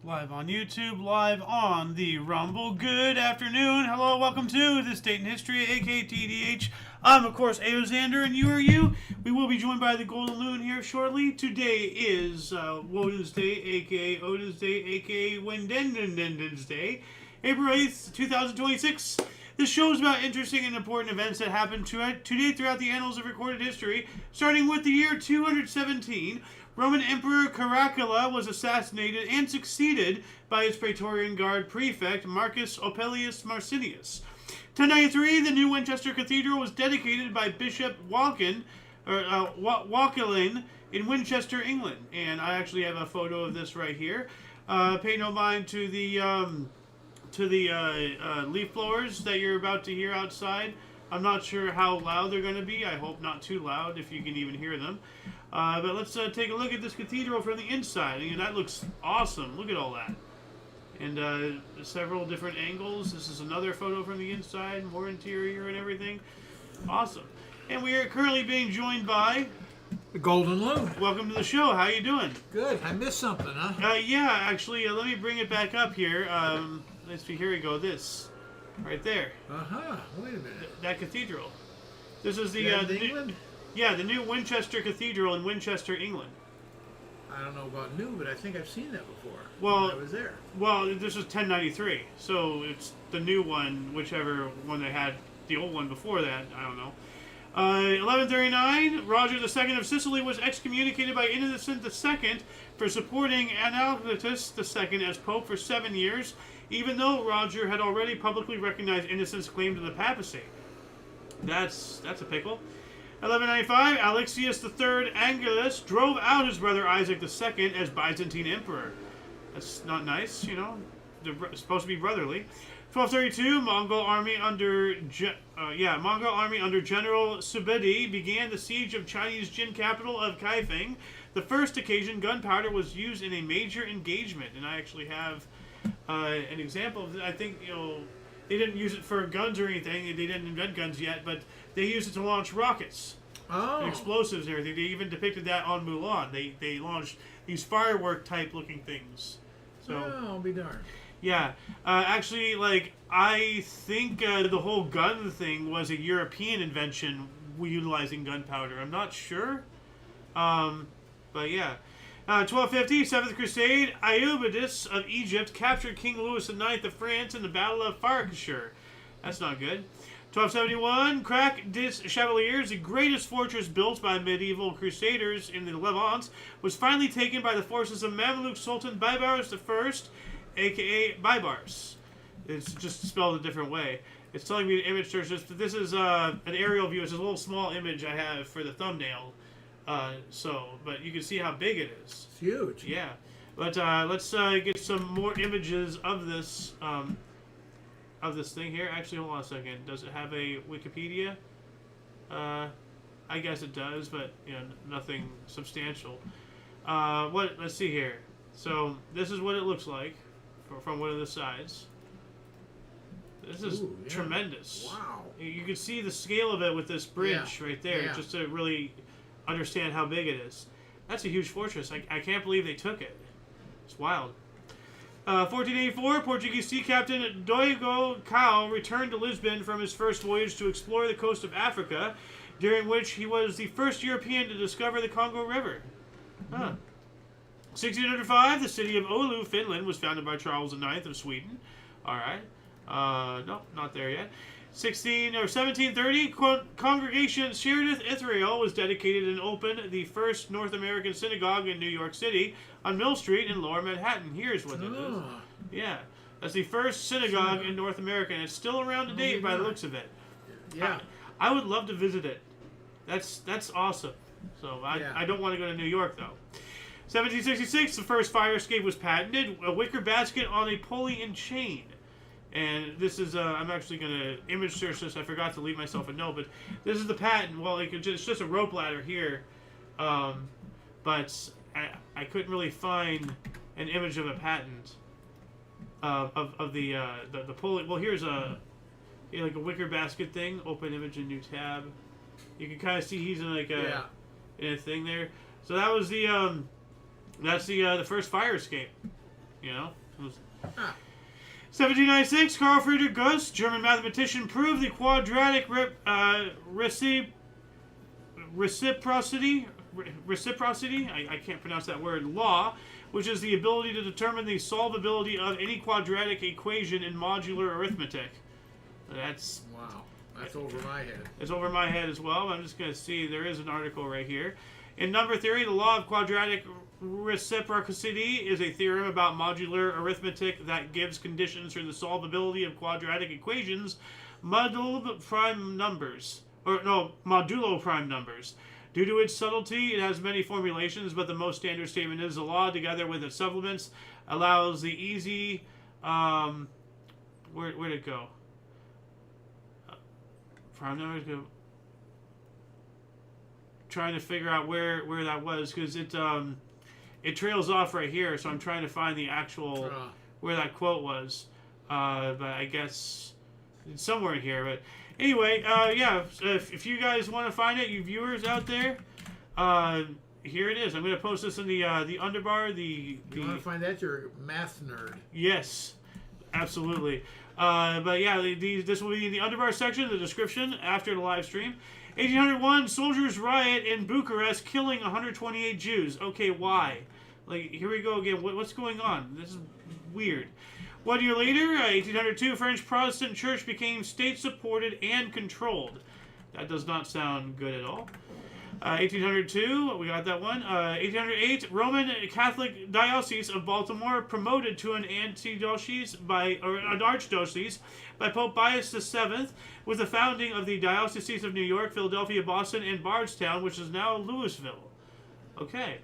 Live on YouTube, live on the Rumble. Good afternoon. Hello, welcome to This Date in History, aka TDH. I'm, of course, Aozander, and you are you. We will be joined by the Golden Loon here shortly. Today is Woden's Day, aka Odin's Day, aka Wendendendenden's Day, April 8th, 2026. This show is about interesting and important events that happened today throughout the annals of recorded history, starting with the year 217. Roman Emperor Caracalla was assassinated and succeeded by his Praetorian Guard prefect Marcus Opelius Marcinius. 1093, the new Winchester Cathedral was dedicated by Bishop Walkin in Winchester, England. And I actually have a photo of this right here. Pay no mind to the leaf blowers that you're about to hear outside. I'm not sure how loud they're going to be. I hope not too loud, if you can even hear them. But let's take a look at this cathedral from the inside. That looks awesome. Look at all that. And several different angles. This is another photo from the inside, more interior and everything. Awesome. And we are currently being joined by the Golden Loon. Welcome to the show. How you doing? Good. I missed something, huh? Yeah, actually, let me bring it back up here. Let's see. Here we go. This. Right there. Wait a minute. That cathedral. This is the England? the new Winchester Cathedral in Winchester, England. I don't know about new, but I think I've seen that before. Well, when I was there. Well, this is 1093, so it's the new one, whichever one they had. The old one before that, I don't know. 1139, Roger II of Sicily was excommunicated by Innocent II for supporting Anacletus II as Pope for 7 years, even though Roger had already publicly recognized Innocent's claim to the papacy. That's a pickle. 1195, Alexius III Angelus drove out his brother Isaac II as Byzantine emperor. That's not nice, They're supposed to be brotherly. 1232, Mongol army under General Subedi began the siege of Chinese Jin capital of Kaifeng. The first occasion gunpowder was used in a major engagement, and I actually have an example of it. I think they didn't use it for guns or anything. They didn't invent guns yet, but they used it to launch rockets. And explosives and everything. They even depicted that on Mulan. They launched these firework type looking things. So I'll be darned. Yeah, actually, I think the whole gun thing was a European invention utilizing gunpowder. I'm not sure, but yeah. 1250, 7th Crusade, Ayyubides of Egypt captured King Louis IX of France in the Battle of Farquhar. That's not good. 1271, Crac des Chevaliers, the greatest fortress built by medieval crusaders in the Levant, was finally taken by the forces of Mamluk Sultan Baybars I, a.k.a. Baybars. It's just spelled a different way. It's telling me the image search. This is an aerial view. It's a little small image I have for the thumbnail. But you can see how big it is. It's huge. Yeah. But let's get some more images of this thing here. Actually, hold on a second. Does it have a Wikipedia? I guess it does, but nothing substantial. Let's see here. So this is what it looks like from one of the sides. This is tremendous. Wow. You can see the scale of it with this bridge right there, just to really understand how big it is. That's a huge fortress. I can't believe they took it. It's wild. 1484, Portuguese sea captain Diogo Cao returned to Lisbon from his first voyage to explore the coast of Africa, during which he was the first European to discover the Congo River. 1605, the city of Oulu, Finland, was founded by Charles IX of Sweden. All right. No, not there yet. 1730, Congregation Sherideth Israel was dedicated and opened the first North American synagogue in New York City on Mill Street in Lower Manhattan. Here's what it is. Yeah, that's the first synagogue in North America, and it's still around today by the looks of it. Yeah. I would love to visit it. That's awesome. So I don't want to go to New York, though. 1766, the first fire escape was patented, a wicker basket on a pulley and chain. And this is, I'm actually going to image search this. I forgot to leave myself a note, but this is the patent. Well, it's just a rope ladder here. But I couldn't really find an image of a patent of the pulley. Well, here's like a wicker basket thing. Open image in new tab. You can kind of see he's in in a thing there. So that was the first fire escape. You know? It was, Ah. 1796, Carl Friedrich Gauss, German mathematician, proved the quadratic reciprocity, I can't pronounce that word, law, which is the ability to determine the solvability of any quadratic equation in modular arithmetic. That's... Wow. That's over my head. It's over my head as well. I'm just going to see. There is an article right here. In number theory, the law of quadratic reciprocity is a theorem about modular arithmetic that gives conditions for the solvability of quadratic equations, modulo prime numbers. Due to its subtlety, it has many formulations, but the most standard statement is the law, together with its supplements, allows the easy... where'd it go? Prime numbers go... Trying to figure out where that was, because it trails off right here, so I'm trying to find the actual... where that quote was. But I guess it's somewhere in here, but... Anyway, yeah, if you guys want to find it, you viewers out there, here it is. I'm going to post this in the underbar. You want to find that? You're a math nerd. Yes, absolutely. But yeah, this will be in the underbar section, the description, after the live stream. 1801, soldiers riot in Bucharest, killing 128 Jews. Okay, why? Like, here we go again. What's going on? This is weird. 1 year later, 1802, French Protestant church became state-supported and controlled. That does not sound good at all. 1802, we got that one. 1808, Roman Catholic Diocese of Baltimore promoted to an archdiocese by Pope Pius VII, with the founding of the Dioceses of New York, Philadelphia, Boston, and Bardstown, which is now Louisville. Okay.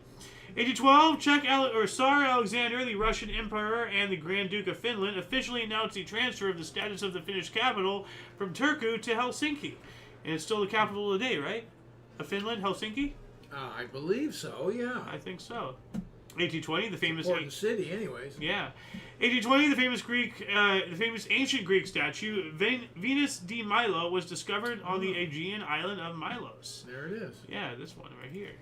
1812, Tsar Alexander, the Russian Emperor, and the Grand Duke of Finland officially announced the transfer of the status of the Finnish capital from Turku to Helsinki. And it's still the capital today, right? Of Finland, Helsinki? I believe so, yeah. I think so. 1820, the famous... Important city, anyways. Yeah. 1820, the famous ancient Greek statue, Venus de Milo, was discovered on the Aegean island of Milos. There it is. Yeah, this one right here.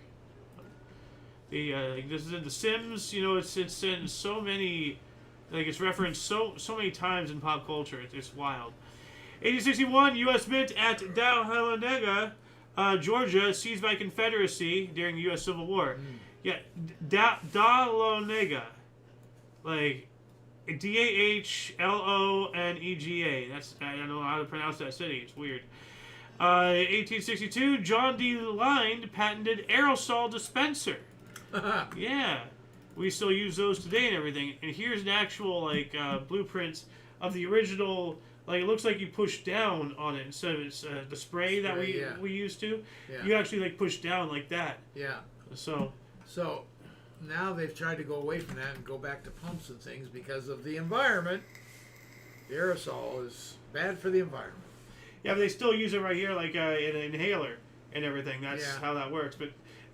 This is in The Sims. You know, it's in so many, like, it's referenced so many times in pop culture. It's wild. 1861, U.S. Mint at Dahlonega, Georgia, seized by Confederacy during the U.S. Civil War. Yeah, Dahlonega, like Dahlonega. That's, I don't know how to pronounce that city. It's weird. 1862, John D. Lind patented Aerosol dispenser. Yeah, we still use those today and everything. And here's an actual blueprint of the original. Like, it looks like you push down on it instead of it's the spray that we used to. Yeah. You actually push down like that. Yeah. So now they've tried to go away from that and go back to pumps and things because of the environment. The aerosol is bad for the environment. Yeah, but they still use it right here, like in an inhaler and everything. That's how that works.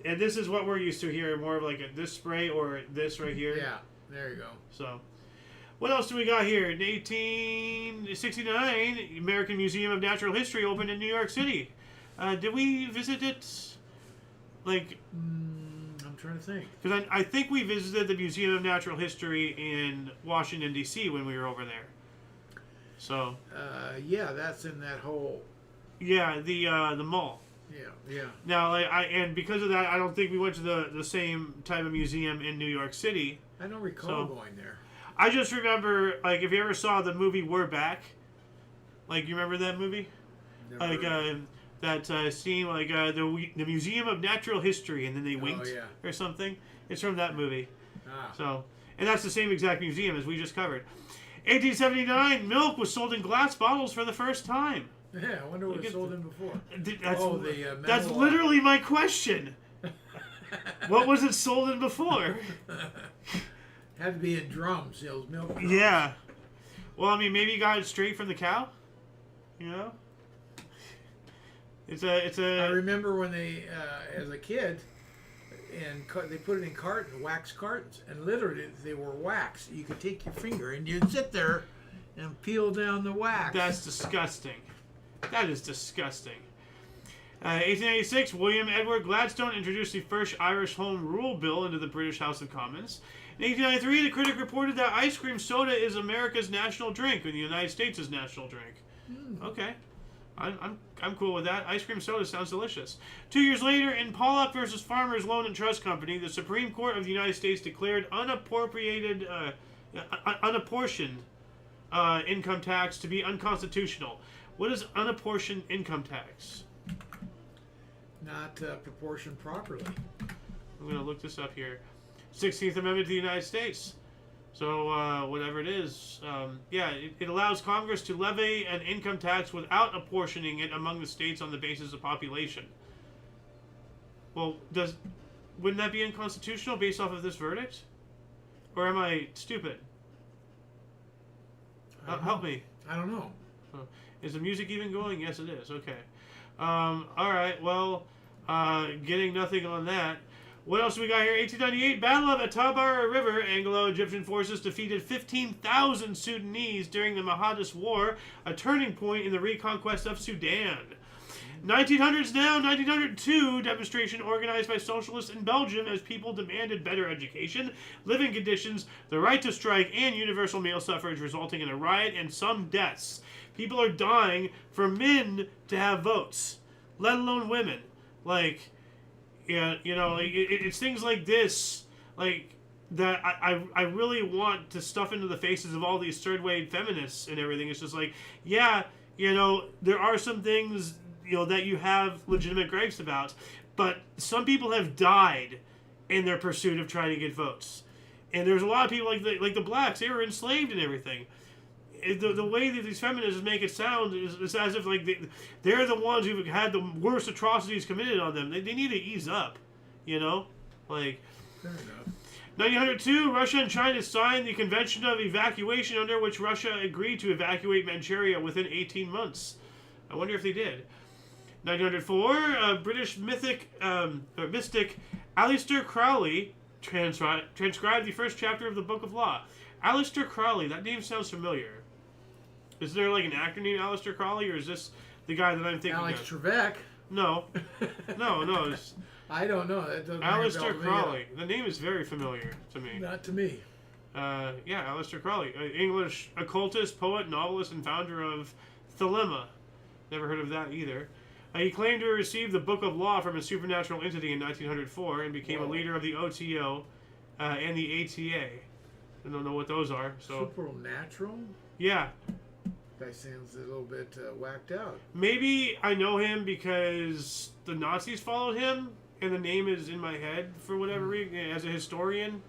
And this is what we're used to here, more of like this spray or this right here. Yeah, there you go. So, what else do we got here? In 1869, American Museum of Natural History opened in New York City. Did we visit it? Like, I'm trying to think. Because I think we visited the Museum of Natural History in Washington, D.C. when we were over there. So. Yeah, that's in that whole. Yeah, the mall. Yeah. Now, and because of that, I don't think we went to the same type of museum in New York City. I don't recall going there. I just remember, like, if you ever saw the movie We're Back, like, you remember that movie? Never that scene, like, the Museum of Natural History, and then they winked or something. It's from that movie. So, and that's the same exact museum as we just covered. 1879, milk was sold in glass bottles for the first time. Yeah, I wonder what it sold in before. That's literally my question. What was it sold in before? Had to be in drums, those milk drums. Yeah. Well, I mean, maybe you got it straight from the cow. You know? It's a. I remember when they, as a kid, and they put it in wax cartons, and literally they were wax. You could take your finger and you'd sit there and peel down the wax. That's disgusting. That is disgusting. 1886, William Edward Gladstone introduced the first Irish Home Rule Bill into the British House of Commons. In 1893, the critic reported that ice cream soda is America's national drink, and the United States' national drink. Okay. I'm cool with that. Ice cream soda sounds delicious. 2 years later, in Pollock versus Farmers Loan and Trust Company, the Supreme Court of the United States declared unapportioned income tax to be unconstitutional. What is unapportioned income tax? Not proportioned properly. I'm going to look this up here. 16th Amendment to the United States. So, whatever it is, it allows Congress to levy an income tax without apportioning it among the states on the basis of population. Well, wouldn't that be unconstitutional based off of this verdict? Or am I stupid? Help me. I don't know. Is the music even going? Yes, it is. Okay. Alright, well, getting nothing on that. What else do we got here? 1898, Battle of Atabara River. Anglo-Egyptian forces defeated 15,000 Sudanese during the Mahadis War, a turning point in the reconquest of Sudan. 1900s now, 1902, demonstration organized by socialists in Belgium as people demanded better education, living conditions, the right to strike, and universal male suffrage, resulting in a riot and some deaths. People are dying for men to have votes, let alone women. Like... Yeah, it's things like this, like, that I really want to stuff into the faces of all these third-wave feminists and everything. It's just like, yeah, there are some things, that you have legitimate gripes about, but some people have died in their pursuit of trying to get votes. And there's a lot of people like the blacks, they were enslaved and everything. The way that these feminists make it sound is as if like they're the ones who've had the worst atrocities committed on them. They need to ease up, like. Fair enough. 1902, Russia and China signed the Convention of Evacuation, under which Russia agreed to evacuate Manchuria within 18 months. I wonder if they did. 1904, British mystic Aleister Crowley transcribed the first chapter of the Book of Law. Aleister Crowley, that name sounds familiar. Is there like an actor named Aleister Crowley, or is this the guy that I'm thinking Alex of? Trebek. No. It's I don't know. That doesn't Aleister Crowley. The name is very familiar to me. Not to me. Aleister Crowley. English occultist, poet, novelist, and founder of Thelema. Never heard of that either. He claimed to have received the Book of Law from a supernatural entity in 1904 and became a leader of the OTO and the ATA. I don't know what those are. So Supernatural? Yeah. Guy sounds a little bit whacked out. Maybe I know him because the Nazis followed him, and the name is in my head for whatever reason. As a historian,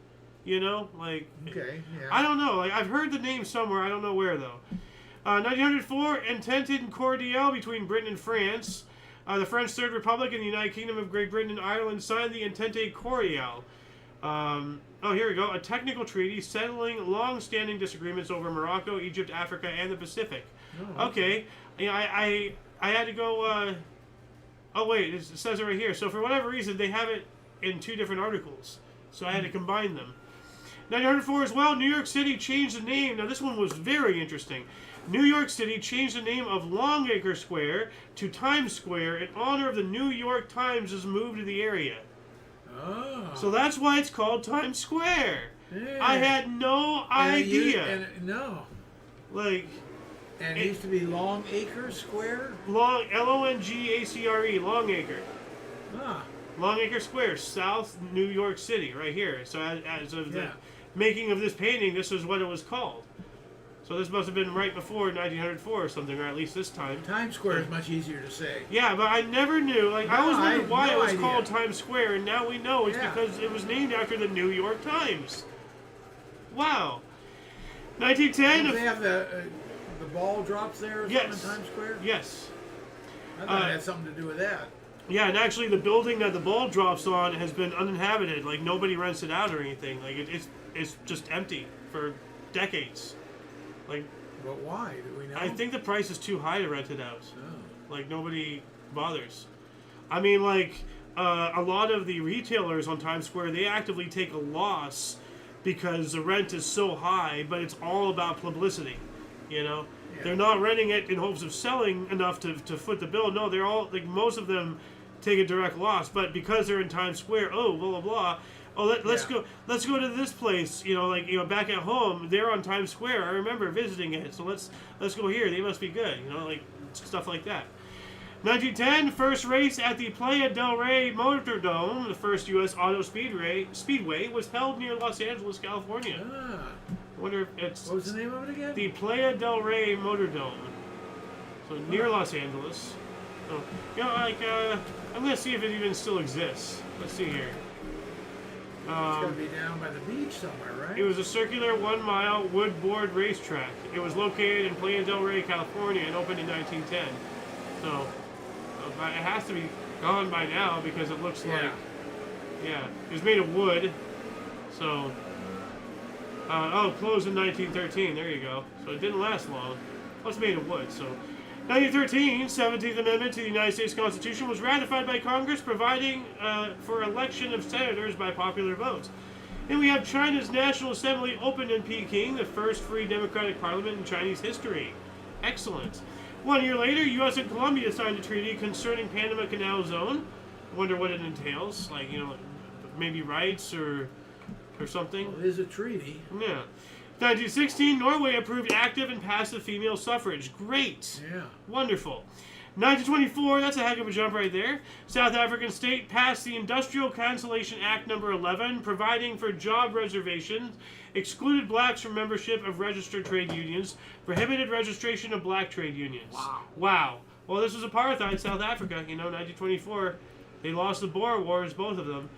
like. Okay. Yeah. I don't know. Like I've heard the name somewhere. I don't know where though. 1904, Entente Cordiale between Britain and France. The French Third Republic and the United Kingdom of Great Britain and Ireland signed the Entente Cordiale. Here we go. A technical treaty settling long-standing disagreements over Morocco, Egypt, Africa, and the Pacific. Oh, okay. Yeah, I had to go... oh, wait. It says it right here. So, for whatever reason, they have it in two different articles. So, I had to combine them. 1904 as well, New York City changed the name. Now, this one was very interesting. New York City changed the name of Longacre Square to Times Square in honor of the New York Times' move to the area. Oh. So that's why it's called Times Square. Yeah. I had no idea. No. Like. And it used to be Longacre Square? Longacre, Longacre. Ah. Longacre Square, South New York City, right here. So as of the making of this painting, this is what it was called. So this must have been right before 1904 or something, or at least this time. Times Square is much easier to say. Yeah, but I never knew. Like I always wondered why it was called Times Square, and now we know it's because it was named after the New York Times. Wow. 1910. Did they have the ball drops there or something in Times Square? Yes. I thought it had something to do with that. Yeah, and actually the building that the ball drops on has been uninhabited. Like nobody rents it out or anything. Like it's just empty for decades. Like, but why? Do we know? I think the price is too high to rent it out. Oh. Like nobody bothers. I mean, like a lot of the retailers on Times Square, they actively take a loss because the rent is so high, but it's all about publicity. They're not renting it in hopes of selling enough to foot the bill. No, they're all like most of them take a direct loss, but because they're in Times Square, blah blah blah. Oh, let's Yeah. go. Let's go to this place. Back at home, they're on Times Square. I remember visiting it. So let's go here. They must be good. Stuff like that. 1910, first race at the Playa del Rey Motordrome, the first U.S. auto speedway, was held near Los Angeles, California. Ah. I wonder if it's What was the name of it again? the Playa del Rey Motordrome. So near Los Angeles. So, I'm gonna see if it even still exists. Let's see here. It's got to be down by the beach somewhere, right? It was a circular 1-mile wood-board racetrack. It was located in Playa del Rey, California, and opened in 1910. So, it has to be gone by now because it looks like, it was made of wood. So, closed in 1913. There you go. So it didn't last long. Well, it's made of wood. So, 1913, 17th Amendment to the United States Constitution was ratified by Congress, providing for election of senators by popular votes. And we have China's National Assembly opened in Peking, the first free democratic parliament in Chinese history. Excellent. 1 year later, U.S. and Colombia signed a treaty concerning Panama Canal Zone. I wonder what it entails, maybe rights or something. Well, it is a treaty. Yeah. 1916, Norway approved active and passive female suffrage. Great. Yeah. Wonderful. 1924, that's a heck of a jump right there. South African state passed the Industrial Cancellation Act number 11, providing for job reservations, excluded blacks from membership of registered trade unions, prohibited registration of black trade unions. Wow. Well, this was apartheid, South Africa, 1924. They lost the Boer Wars, both of them.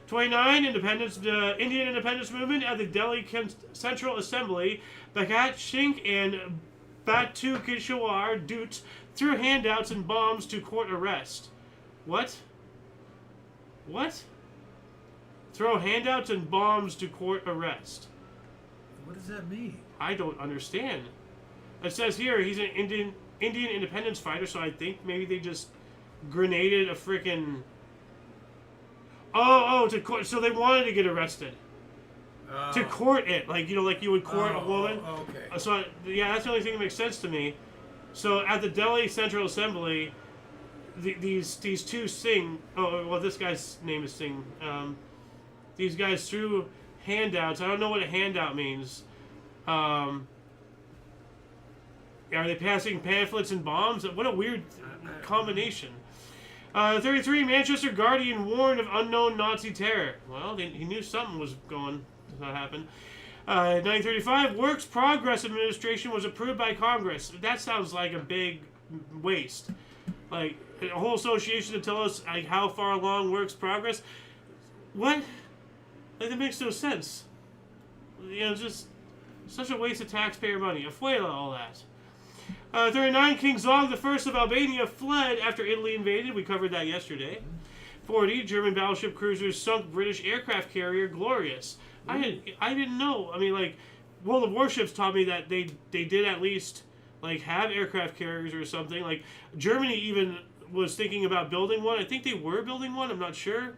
29, Indian independence movement at the Delhi Central Assembly. Bhagat Singh and Batu Kishore Dut threw handouts and bombs to court arrest. What? Throw handouts and bombs to court arrest. What does that mean? I don't understand. It says here he's an Indian independence fighter, so I think maybe they just grenaded a frickin'... to court. So they wanted to get arrested. To court it. Like you would court a woman. Okay. So, that's the only thing that makes sense to me. So at the Delhi Central Assembly, these two Singh... this guy's name is Singh. These guys threw handouts. I don't know what a handout means. Are they passing pamphlets and bombs? What a weird combination. 33, Manchester Guardian warned of unknown Nazi terror. Well, he knew something was going to happen. 1935, Works Progress Administration was approved by Congress. That sounds like a big waste. Like, a whole association to tell us how far along Works Progress. What? That makes no sense. Just such a waste of taxpayer money. Afuela, all that. 39, King Zog I of Albania fled after Italy invaded. We covered that yesterday. 40, German battleship cruisers sunk British aircraft carrier Glorious. I didn't know. World of Warships taught me that they did at least have aircraft carriers or something. Germany even was thinking about building one. I think they were building one. I'm not sure.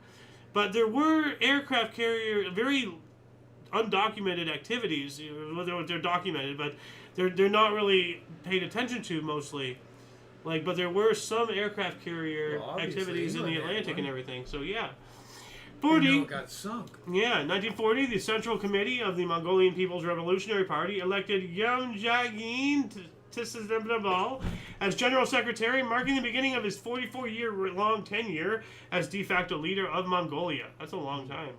But there were aircraft carrier, very undocumented activities. They're documented, but they're not really paid attention to mostly. But there were some aircraft carrier activities in the Atlantic and everything. So yeah. 40. It got sunk. Yeah, 1940, the Central Committee of the Mongolian People's Revolutionary Party elected Yamjagin Tisizembal as General Secretary, marking the beginning of his 44-year-long tenure as de facto leader of Mongolia. That's a long time.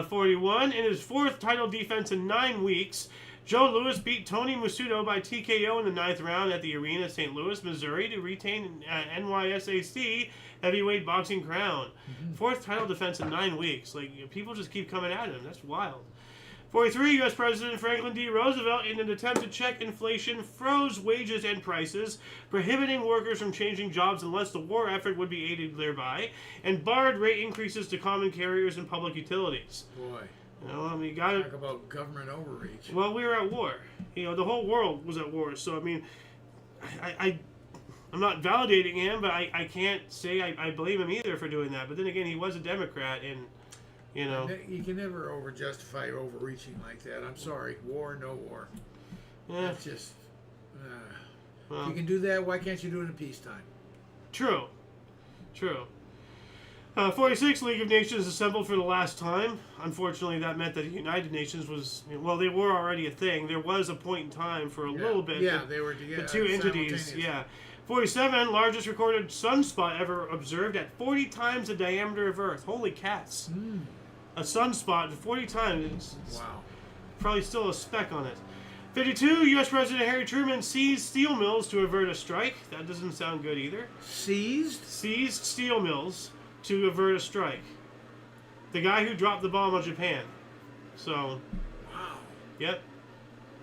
41, in his fourth title defense in 9 weeks, Joe Louis beat Tony Musudo by TKO in the 9th round at the Arena, St. Louis, Missouri, to retain NYSAC heavyweight boxing crown. Fourth title defense in 9 weeks. People just keep coming at him. That's wild. 43, U.S. President Franklin D. Roosevelt, in an attempt to check inflation, froze wages and prices, prohibiting workers from changing jobs unless the war effort would be aided thereby, and barred rate increases to common carriers and public utilities. Boy. Talk about government overreach. Well, we were at war. The whole world was at war. So, I'm not validating him, but I can't say I blame him either for doing that. But then again, he was a Democrat, and, You can never justify overreaching like that. I'm sorry. War, no war. Yeah. That's just... if you can do that, why can't you do it in peacetime? True. 46, League of Nations assembled for the last time. Unfortunately, that meant that the United Nations was, well, they were already a thing. There was a point in time for a little bit. Yeah, they were together. The two entities, yeah. 47, largest recorded sunspot ever observed at 40 times the diameter of Earth. Holy cats. A sunspot 40 times. Wow. Probably still a speck on it. 52, U.S. President Harry Truman seized steel mills to avert a strike. That doesn't sound good either. Seized? Seized steel mills to avert a strike. The guy who dropped the bomb on Japan. So, wow. Yep.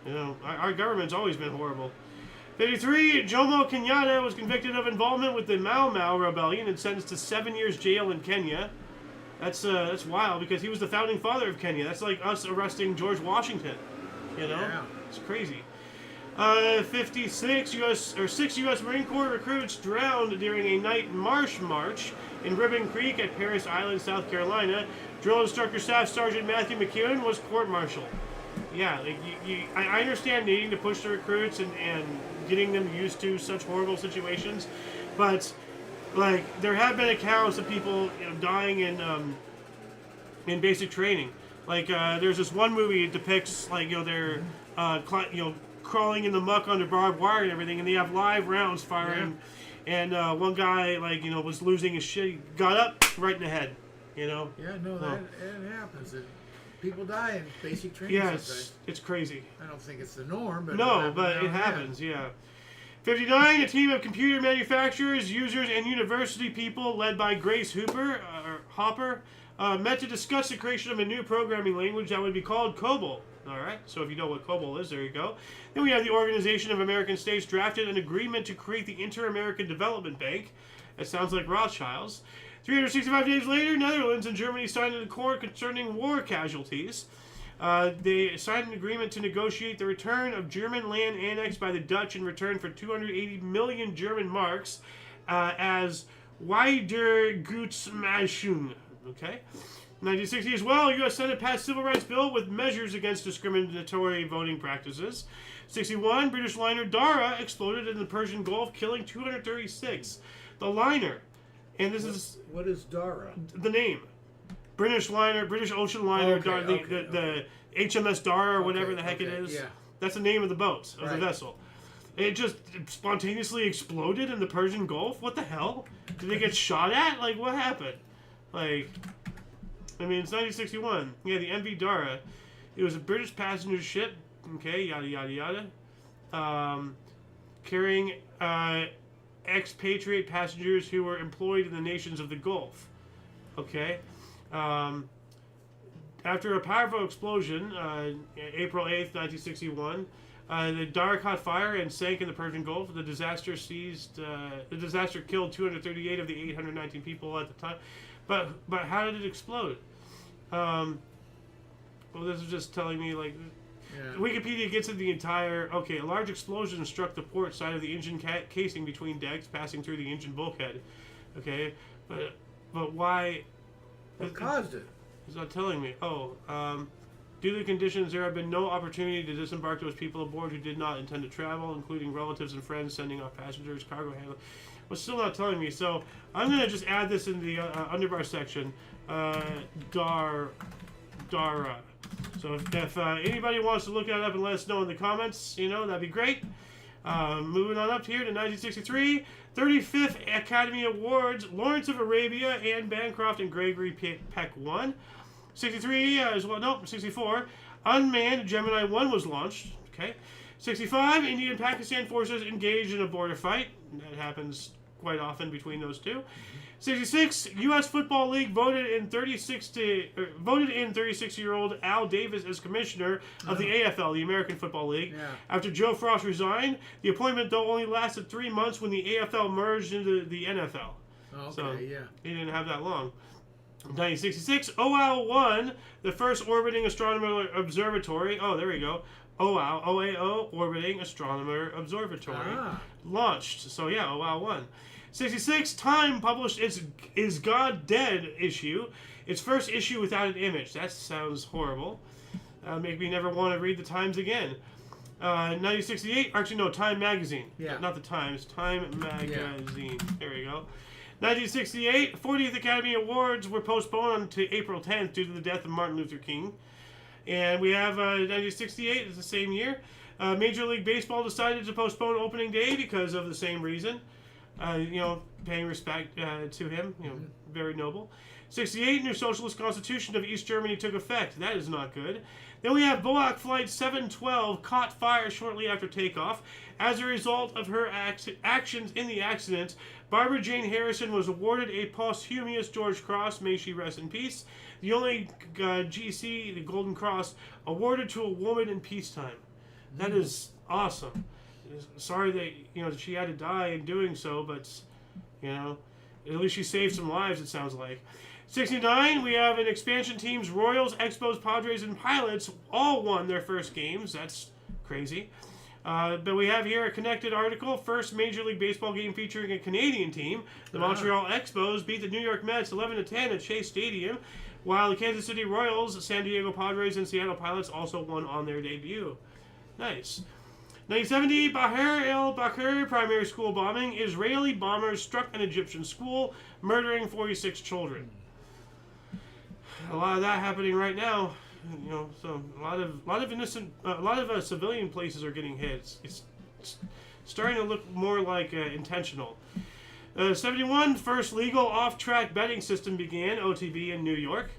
You know, our government's always been horrible. 53, Jomo Kenyatta was convicted of involvement with the Mau Mau rebellion and sentenced to 7 years jail in Kenya. That's wild because he was the founding father of Kenya. That's like us arresting George Washington. You know? Yeah. It's crazy. 56, six U.S. Marine Corps recruits drowned during a night march in Ribbon Creek at Paris Island, South Carolina. Drill Instructor Staff Sergeant Matthew McEwen was court-martialed. Yeah, like I understand needing to push the recruits and getting them used to such horrible situations, but like there have been accounts of people dying in basic training. Like there's this one movie that depicts like they're crawling in the muck under barbed wire and everything, and they have live rounds firing. Yeah. And one guy was losing his shit. He got up right in the head. Yeah, no, that happens. People die in basic training. Yeah, it's crazy. I don't think it's the norm, but it happens. Yeah. 59, a team of computer manufacturers, users, and university people led by Grace Hopper met to discuss the creation of a new programming language that would be called COBOL. All right, so if you know what COBOL is, there you go. Then we have the Organization of American States drafted an agreement to create the Inter-American Development Bank. That sounds like Rothschilds. 365 days later, Netherlands and Germany signed an accord concerning war casualties. They signed an agreement to negotiate the return of German land annexed by the Dutch in return for 280 million German marks as Wiedergutmachung. Okay. 1960 as well, U.S. Senate passed Civil Rights Bill with measures against discriminatory voting practices. 61, British liner Dara exploded in the Persian Gulf, killing 236. The liner, and this is... What is Dara? The name. British ocean liner, the HMS Dara or whatever the heck it is. Yeah. That's the name of the boat, of the vessel. It just spontaneously exploded in the Persian Gulf? What the hell? Did they get shot at? Like, what happened? Like... I mean, it's 1961. Yeah, the MV Dara. It was a British passenger ship. Okay, yada, yada, yada. Carrying expatriate passengers who were employed in the nations of the Gulf. Okay. After a powerful explosion, April 8th, 1961, the Dara caught fire and sank in the Persian Gulf. The disaster killed 238 of the 819 people at the time. But how did it explode? Well, this is just telling me, like, Wikipedia gets into the entire... Okay, a large explosion struck the port side of the engine casing between decks, passing through the engine bulkhead. Okay, but why... What caused it? It's not telling me. Due to the conditions, there have been no opportunity to disembark those people aboard who did not intend to travel, including relatives and friends sending off passengers, cargo handlers. But still not telling me, so I'm going to just add this in the underbar section. Dara. So if anybody wants to look that up and let us know in the comments, that'd be great. Moving on up here to 1963, 35th Academy Awards, Lawrence of Arabia, Anne Bancroft, and Gregory Peck won. 64, Unmanned Gemini 1 was launched. Okay. 65, India and Pakistan forces engaged in a border fight. That happens quite often between those two. 66, U.S. Football League voted in 36-year-old Al Davis as commissioner of the AFL, the American Football League. Yeah. After Joe Frost resigned, the appointment though only lasted 3 months when the AFL merged into the NFL. He didn't have that long. 1966, OAO-1, the first orbiting astronomer observatory. Oh, there we go. OAO, orbiting astronomer observatory, launched. So yeah, OAO-1. 66, Time published its Is God Dead issue, its first issue without an image. That sounds horrible. Make me never want to read the Times again. 1968, actually no, Time Magazine. Yeah. Not the Times, Time Magazine. Yeah. There we go. 1968, 40th Academy Awards were postponed to April 10th due to the death of Martin Luther King. And we have 1968, it's the same year. Major League Baseball decided to postpone opening day because of the same reason. Paying respect to him, very noble. 68, new socialist constitution of East Germany took effect. That is not good. Then we have Boeing Flight 712 caught fire shortly after takeoff. As a result of her actions in the accident, Barbara Jane Harrison was awarded a posthumous George Cross, may she rest in peace. The only GC, the Golden Cross, awarded to a woman in peacetime. That is awesome. Sorry that she had to die in doing so, but at least she saved some lives. It sounds like. 69, we have an expansion teams: Royals, Expos, Padres, and Pilots all won their first games. That's crazy. But we have here a connected article. First Major League Baseball game featuring a Canadian team. The Montreal Expos beat the New York Mets 11-10 at Chase Stadium, while the Kansas City Royals, San Diego Padres, and Seattle Pilots also won on their debut. Nice. 1970, Bahr el-Bakr primary school bombing. Israeli bombers struck an Egyptian school, murdering 46 children. A lot of that happening right now. So a lot of innocent, a lot of civilian places are getting hit. It's starting to look more like intentional. 71, first legal off-track betting system began, OTB in New York.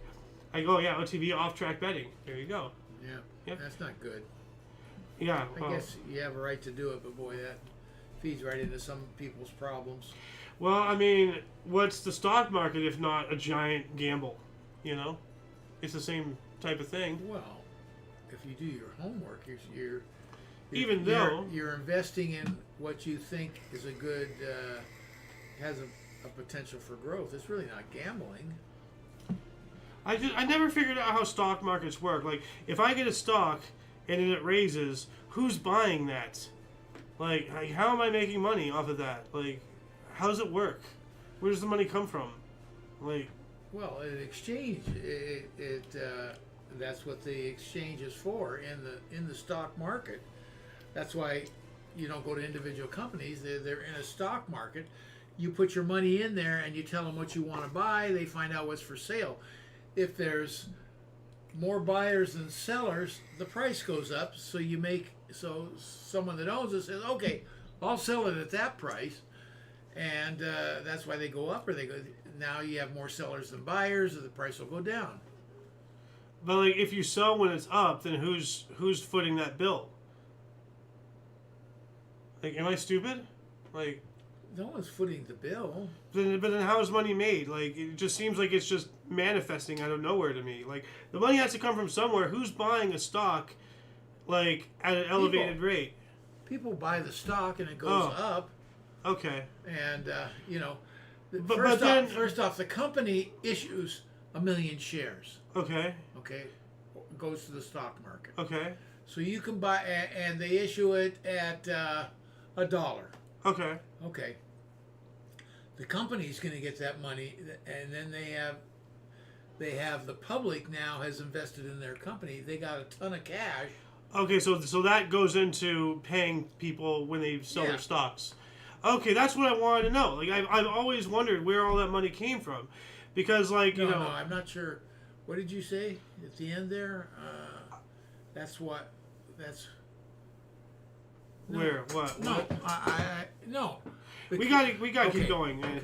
OTB off-track betting. There you go. Yeah, Yep. That's not good. Yeah, I guess you have a right to do it, but boy, that feeds right into some people's problems. Well, I mean, what's the stock market if not a giant gamble? It's the same type of thing. Well, if you do your homework, you're investing in what you think is a good has a potential for growth. It's really not gambling. I never figured out how stock markets work. Like, if I get a stock and then it raises, who's buying that? Like, how am I making money off of that? Like, how does it work? Where does the money come from? Like, well, an exchange, that's what the exchange is for in the stock market. That's why you don't go to individual companies. They're in a stock market. You put your money in there and you tell them what you want to buy. They find out what's for sale. If there's more buyers than sellers, the price goes up. So someone that owns it says, "Okay, I'll sell it at that price," and that's why they go up or they go. Now you have more sellers than buyers, or the price will go down. But like, if you sell when it's up, then who's footing that bill? Like, am I stupid? Like, no one's footing the bill. But then how is money made? Like, it just seems like it's just manifesting out of nowhere to me. Like, the money has to come from somewhere. Who's buying a stock, like, at an elevated rate? People buy the stock and it goes up. Okay. And first off, the company issues 1 million shares. Okay. Okay, goes to the stock market. Okay. So you can buy, and they issue it at $1. Okay. Okay. The company's going to get that money, and then they have the public now has invested in their company. They got a ton of cash. Okay, so that goes into paying people when they sell their stocks. Okay, that's what I wanted to know. Like, I've always wondered where all that money came from, because like no, I'm not sure. What did you say at the end there? That's what. That's. No. Where? What? No, no. We got to keep going. Okay.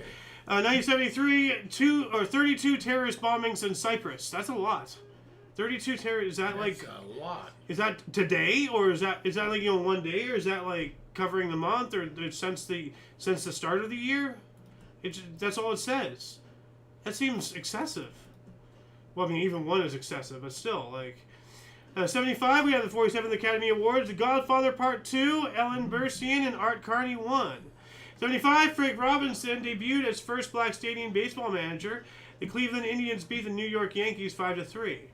1973, 32 terrorist bombings in Cyprus. That's a lot. 32 terrorists. Is that That's a lot. Is that today, or is that like one day, or is that like covering the month, or since the start of the year? That's all it says. That seems excessive. Well, I mean, even one is excessive, but still, like. 75, we have the 47th Academy Awards. The Godfather Part 2, Ellen Burstyn and Art Carney won. 75, Frank Robinson debuted as first black stadium baseball manager. The Cleveland Indians beat the New York Yankees 5-3.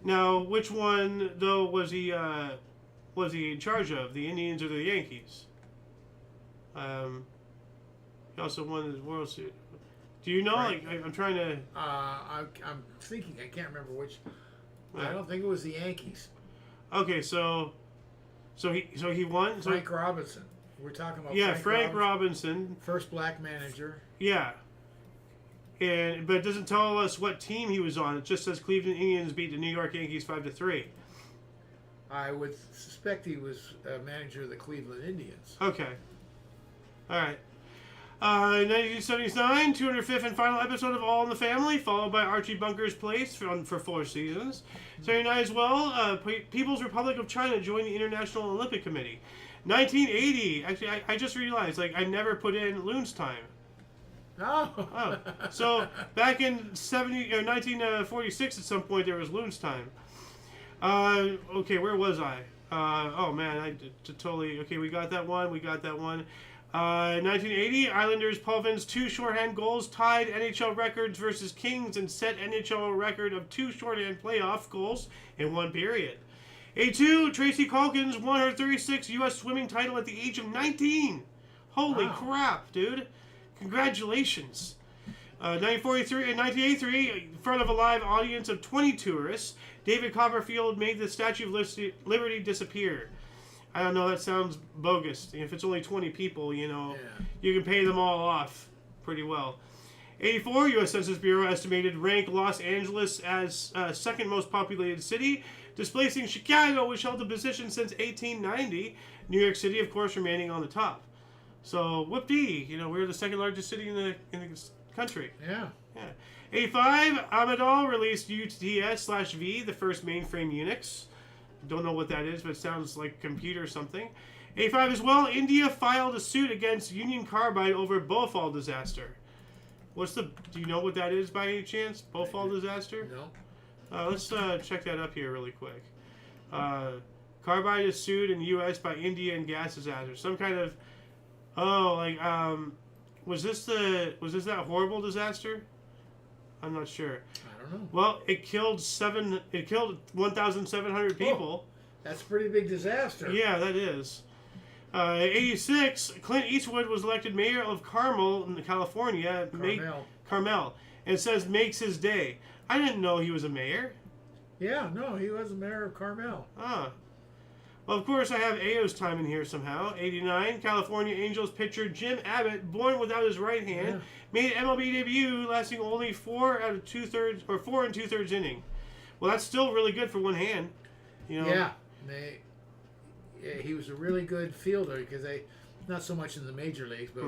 Now, which one though was he in charge of, the Indians or the Yankees? He also won the World Series. Do you know? Right. Like, I'm trying to. I'm thinking. I can't remember which. I don't think it was the Yankees. Okay, so he won. Frank Robinson. We're talking about. Yeah, Frank Robinson, first black manager. Yeah, but it doesn't tell us what team he was on. It just says Cleveland Indians beat the New York Yankees 5-3. I would suspect he was a manager of the Cleveland Indians. Okay. All right. 1979, 205th and final episode of All in the Family, followed by Archie Bunker's Place for 4 seasons. 79 as well, People's Republic of China joined the International Olympic Committee. 1980, actually, I just realized, like, I never put in Loon's Time. Oh. So, back in 1946, at some point, there was Loon's Time. Okay, where was I? Oh, man, okay, we got that one. 1980, Islanders Pulvin's 2 shorthand goals tied NHL records versus Kings and set NHL record of 2 shorthand playoff goals in 1 period. 82, Tracy Calkins won her 36th U.S. swimming title at the age of 19. Holy crap, dude. Congratulations. 1983, in front of a live audience of 20 tourists, David Copperfield made the Statue of Liberty disappear. I don't know, that sounds bogus. If it's only 20 people, you can pay them all off pretty well. 84, U.S. Census Bureau estimated rank Los Angeles as second most populated city, displacing Chicago, which held the position since 1890. New York City, of course, remaining on the top. So, whoop-dee, we're the second largest city in the country. Yeah. 85, Amadal released UTS/V, the first mainframe Unix. Don't know what that is, but it sounds like computer something. 85 as well, India filed a suit against Union Carbide over Bhopal disaster. Do you know what that is by any chance? Bhopal disaster? No. Let's check that up here really quick. Carbide is sued in the U.S. by India and gas disaster. Some kind of... was this that horrible disaster? I'm not sure. I don't know. Well, it killed 1,700 people. That's a pretty big disaster. Yeah, that is. 86, Clint Eastwood was elected mayor of Carmel in California. Carmel. And it says makes his day. I didn't know he was a mayor. Yeah, no, he was the mayor of Carmel. Well, of course, I have Ayo's time in here somehow. 89, California Angels pitcher Jim Abbott, born without his right hand, made an MLB debut lasting only 4 and 2/3 inning. Well, that's still really good for one hand. Yeah, he was a really good fielder because not so much in the major leagues, but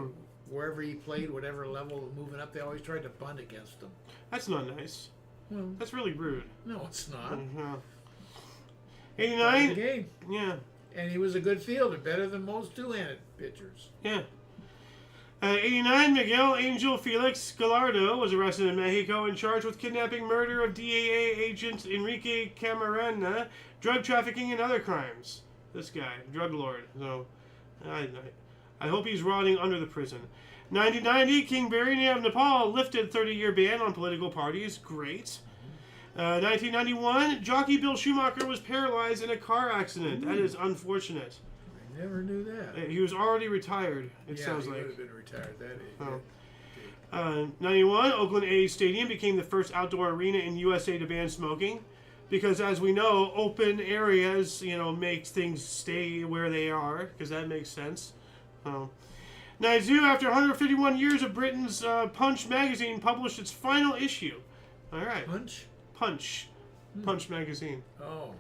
wherever he played, whatever level of moving up, they always tried to bunt against him. That's not nice. Well, that's really rude. No, it's not. 89. Game. Yeah. And he was a good fielder, better than most two-handed pitchers. Yeah. 89, Miguel Angel Felix Gallardo was arrested in Mexico and charged with kidnapping, murder of DEA agent Enrique Camarena, drug trafficking, and other crimes. This guy, drug lord. So, I hope he's rotting under the prison. 1990, King Birhanu of Nepal lifted 30-year ban on political parties. Great. 1991, jockey Bill Schumacher was paralyzed in a car accident. That is unfortunate. I never knew that. He was already retired, it sounds like. Yeah, he would have been retired that age. 91, Oakland A's Stadium became the first outdoor arena in USA to ban smoking. Because as we know, open areas, makes things stay where they are, because that makes sense. 92, after 151 years of Britain's Punch magazine published its final issue. All right. Punch magazine. Oh.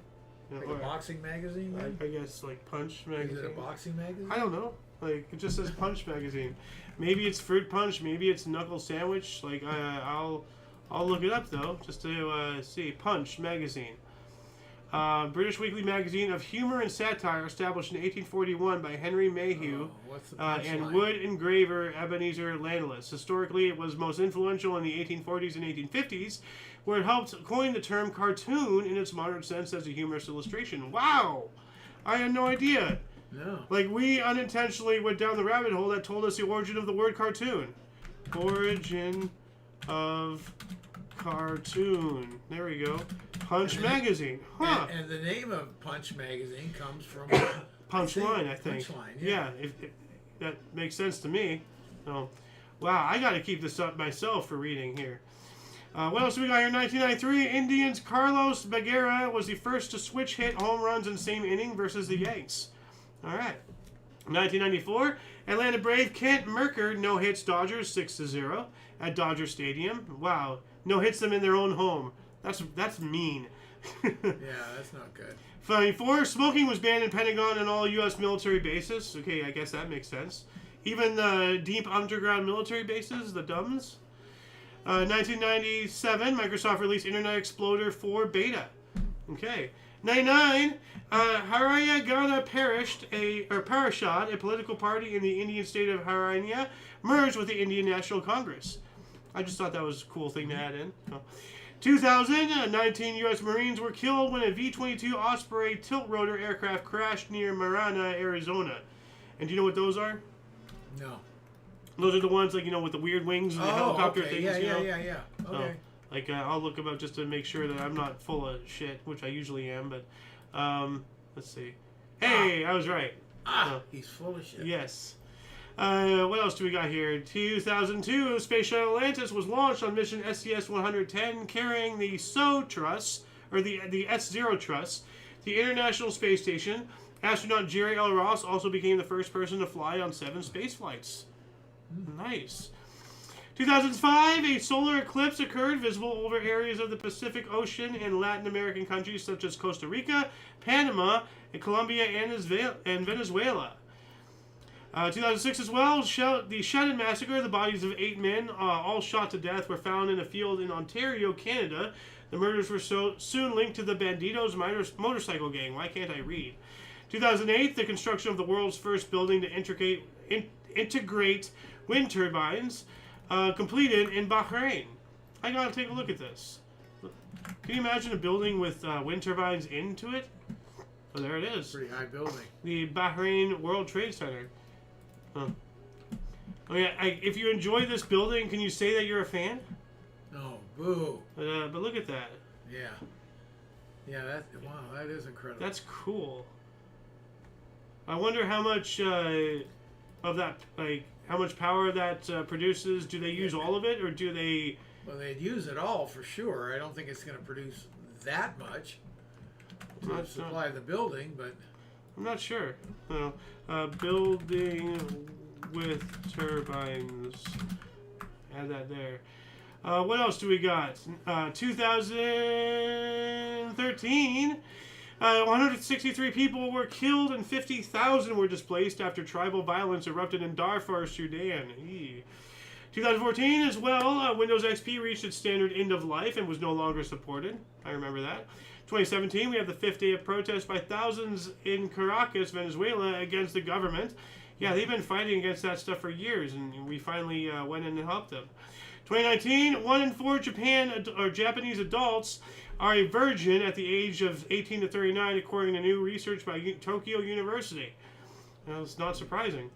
Like a boxing magazine, then? I guess, like Punch magazine. Is it a boxing magazine? I don't know. Like, it just says Punch magazine. Maybe it's Fruit Punch. Maybe it's Knuckle Sandwich. Like, I'll look it up, though, just to see. Punch magazine. British weekly magazine of humor and satire, established in 1841 by Henry Mayhew and wood engraver Ebenezer Landless. Historically, it was most influential in the 1840s and 1850s, where it helped coin the term cartoon in its modern sense as a humorous illustration. Wow! I had no idea. No. Like, we unintentionally went down the rabbit hole that told us the origin of the word cartoon. Origin of cartoon. There we go. Punch magazine. Huh. And the name of Punch magazine comes from... Punchline, I think. Punchline, yeah. If that makes sense to me. So, wow, I got to keep this up myself for reading here. What else do we got here? 1993, Indians Carlos Baguera was the first to switch hit home runs in the same inning versus the Yanks. All right. 1994, Atlanta Brave Kent Mercker no-hits Dodgers 6-0 at Dodger Stadium. Wow. No-hits them in their own home. That's mean. Yeah, that's not good. 94, smoking was banned in Pentagon and all U.S. military bases. Okay, I guess that makes sense. Even the deep underground military bases, the DUMBs. 1997, Microsoft released Internet Explorer 4 beta. Okay. 99, Haryana Parishad, a political party in the Indian state of Haryana, merged with the Indian National Congress. I just thought that was a cool thing to add in. 2000, 19 U.S. Marines were killed when a V-22 Osprey tilt-rotor aircraft crashed near Marana, Arizona. And do you know what those are? No. Those are the ones, like, with the weird wings and the helicopter okay. things, Yeah. Okay. I'll look them up just to make sure that I'm not full of shit, which I usually am, but, let's see. Hey, I was right. He's full of shit. Yes. What else do we got here? 2002, Space Shuttle Atlantis was launched on mission STS-110, carrying the SO truss, or the S0 truss, the International Space Station. Astronaut Jerry L. Ross also became the first person to fly on 7 space flights. Nice. 2005, a solar eclipse occurred, visible over areas of the Pacific Ocean and Latin American countries such as Costa Rica, Panama, and Colombia and Venezuela. 2006 as well, the Shannon Massacre, the bodies of 8 men, all shot to death, were found in a field in Ontario, Canada. The murders were soon linked to the Bandidos motorcycle gang. Why can't I read? 2008, the construction of the world's first building to integrate wind turbines completed in Bahrain. I gotta take a look at this. Can you imagine a building with wind turbines into it? Oh, there it is. Pretty high building. The Bahrain World Trade Center. Huh. Oh yeah, if you enjoy this building, can you say that you're a fan? No, boo. But look at that. Yeah. Yeah, wow, that is incredible. That's cool. I wonder how much of that, how much power that produces. Do they use all of it, or do they? Well, they'd use it all for sure. I don't think it's going to produce that much to supply the building, but I'm not sure. Building with turbines. Add that there. What else do we got? 2013. 163 people were killed and 50,000 were displaced after tribal violence erupted in Darfur, Sudan. 2014 as well, Windows XP reached its standard end of life and was no longer supported. I remember that. 2017, we have the 5th day of protest by thousands in Caracas, Venezuela, against the government. Yeah, they've been fighting against that stuff for years, and we finally went in and helped them. 2019, 1 in 4 Japanese adults are a virgin at the age of 18 to 39, according to new research by Tokyo University. It's not surprising.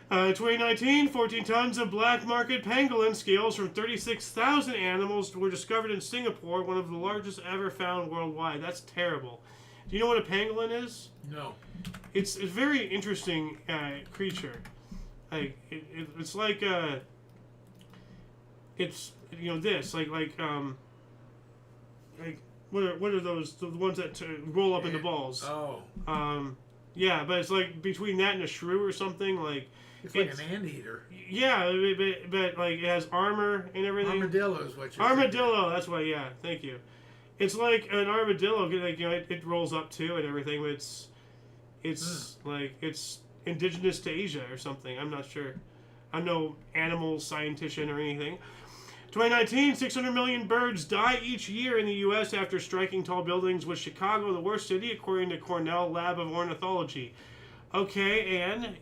2019, 14 tons of black market pangolin scales from 36,000 animals were discovered in Singapore, one of the largest ever found worldwide. That's terrible. Do you know what a pangolin is? No. It's a very interesting creature. It's like it's this like what are those, the ones that roll up into balls? Oh. Yeah, but it's like between that and a shrew or something. It's like an anteater. Yeah, but like it has armor and everything. Armadillo is what you're Armadillo, thinking. that's why. Yeah, thank you. It's like an armadillo. Like, it rolls up too and everything. But it's like it's indigenous to Asia or something. I'm not sure. I'm no animal scientician or anything. 2019, 600 million birds die each year in the U.S. after striking tall buildings, with Chicago the worst city, according to Cornell Lab of Ornithology. Okay, and,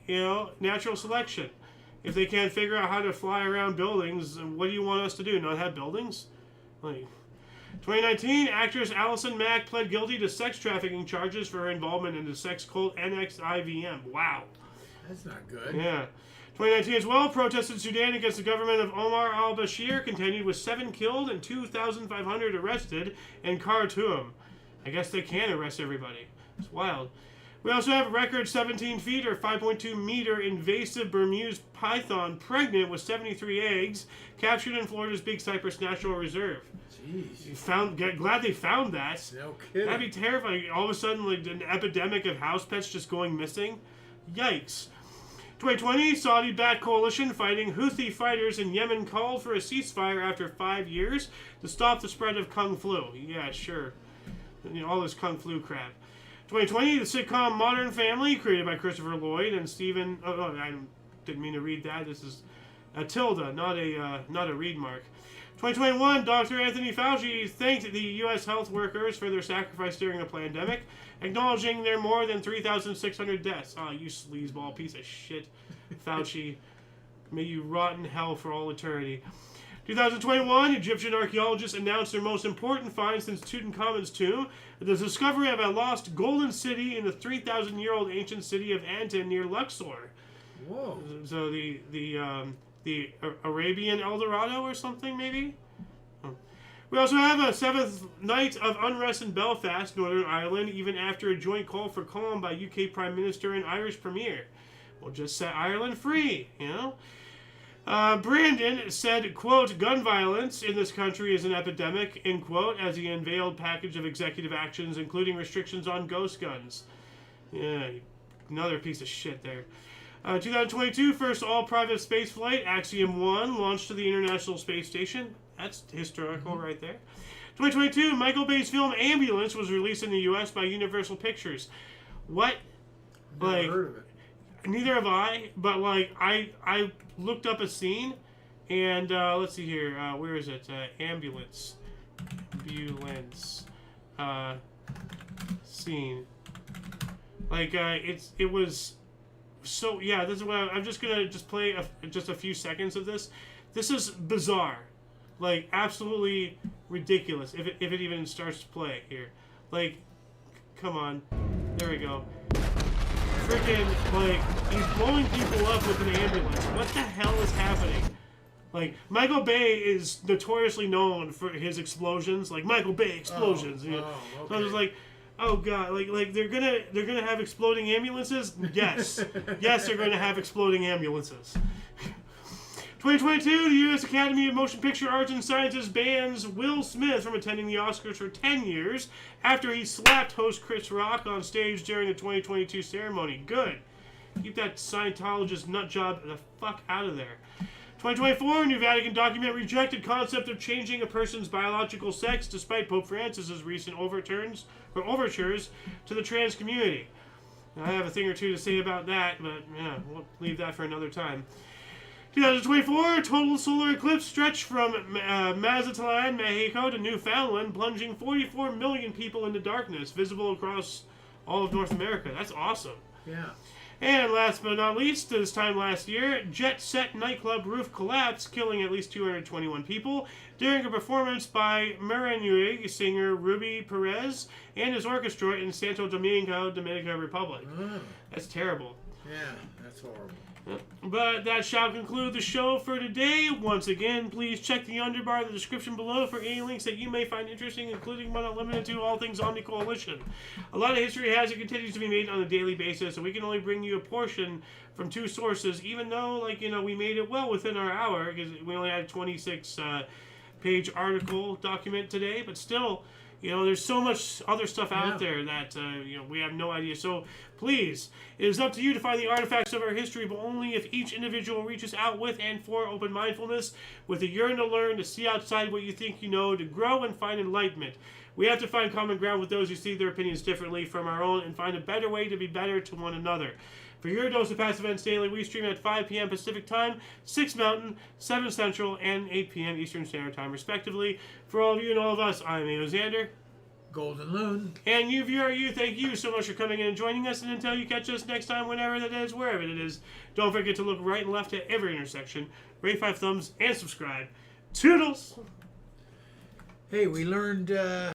natural selection. If they can't figure out how to fly around buildings, what do you want us to do? Not have buildings? 2019, actress Allison Mack pled guilty to sex trafficking charges for her involvement in the sex cult NXIVM. Wow. That's not good. Yeah. 2019 as well, protests in Sudan against the government of Omar al-Bashir continued, with 7 killed and 2,500 arrested in Khartoum. I guess they can arrest everybody. It's wild. We also have a record 17 feet or 5.2 meter invasive Bermuda python pregnant with 73 eggs, captured in Florida's Big Cypress National Reserve. Jeez. Glad they found that. No kidding. That'd be terrifying. All of a sudden, like an epidemic of house pets just going missing. Yikes. 2020, Saudi-backed coalition fighting Houthi fighters in Yemen called for a ceasefire after 5 years to stop the spread of Kung Flu. Yeah, sure. All this Kung Flu crap. 2020, the sitcom Modern Family, created by Christopher Lloyd and Stephen... Oh, I didn't mean to read that. This is a tilde, not a read mark. 2021, Dr. Anthony Fauci thanked the U.S. health workers for their sacrifice during the pandemic, acknowledging their more than 3,600 deaths. Oh, you sleazeball piece of shit, Fauci. May you rot in hell for all eternity. 2021, Egyptian archaeologists announced their most important find since Tutankhamun's tomb, the discovery of a lost golden city in the 3,000-year-old ancient city of Antin near Luxor. Whoa. So the Arabian El Dorado or something, maybe? We also have a 7th night of unrest in Belfast, Northern Ireland, even after a joint call for calm by UK Prime Minister and Irish Premier. We'll just set Ireland free, you know? Brandon said, quote, gun violence in this country is an epidemic, end quote, as he unveiled package of executive actions, including restrictions on ghost guns. Yeah, another piece of shit there. 2022, first all-private space flight, Axiom 1, launched to the International Space Station. That's historical right there. 2022, Michael Bay's film Ambulance was released in the U.S. by Universal Pictures. What? Never heard of it. Neither have I, but like I looked up a scene, and let's see here. Where is it? Ambulance. Scene. Like it was. So yeah, this is what I'm just gonna play just a few seconds of this. This is bizarre, like absolutely ridiculous. If it even starts to play here, like, come on, there we go. Freaking like he's blowing people up with an ambulance. What the hell is happening? Like Michael Bay is notoriously known for his explosions, like Michael Bay explosions. Okay. So I was like, oh god, like they're gonna have exploding ambulances? Yes. Yes, they're gonna have exploding ambulances. 2022, the U.S. Academy of Motion Picture Arts and Sciences bans Will Smith from attending the Oscars for 10 years after he slapped host Chris Rock on stage during the 2022 ceremony. Good. Keep that Scientologist nutjob the fuck out of there. 2024, New Vatican document rejected concept of changing a person's biological sex despite Pope Francis's recent overtures to the trans community. Now, I have a thing or two to say about that, but yeah, we'll leave that for another time. 2024, total solar eclipse stretched from Mazatlan, Mexico to Newfoundland, plunging 44 million people into darkness, visible across all of North America. That's awesome. Yeah. And last but not least, this time last year, Jet Set nightclub roof collapsed, killing at least 221 people during a performance by Merengue singer Ruby Perez and his orchestra in Santo Domingo, Dominican Republic. That's terrible. Yeah, that's horrible. But that shall conclude the show for today. Once again, please check the underbar in the description below for any links that you may find interesting, including but not limited to all things Omni Coalition. A lot of history has and continues to be made on a daily basis, and we can only bring you a portion from two sources, even though, like, you know, we made it well within our hour, because we only had a 26-page article document today, but still, you know, there's so much other stuff out there that, you know, we have no idea. So, please, it is up to you to find the artifacts of our history, but only if each individual reaches out with and for open mindfulness, with a yearn to learn, to see outside what you think you know, to grow and find enlightenment. We have to find common ground with those who see their opinions differently from our own and find a better way to be better to one another. For your dose of past events daily, we stream at 5 p.m. Pacific Time, 6 Mountain, 7 Central, and 8 p.m. Eastern Standard Time, respectively. For all of you and all of us, I'm Xander. Golden Loon. And you, viewer, you, thank you so much for coming in and joining us. And until you catch us next time, whenever that is, wherever it is, don't forget to look right and left at every intersection, rate 5 thumbs, and subscribe. Toodles! Hey, we learned...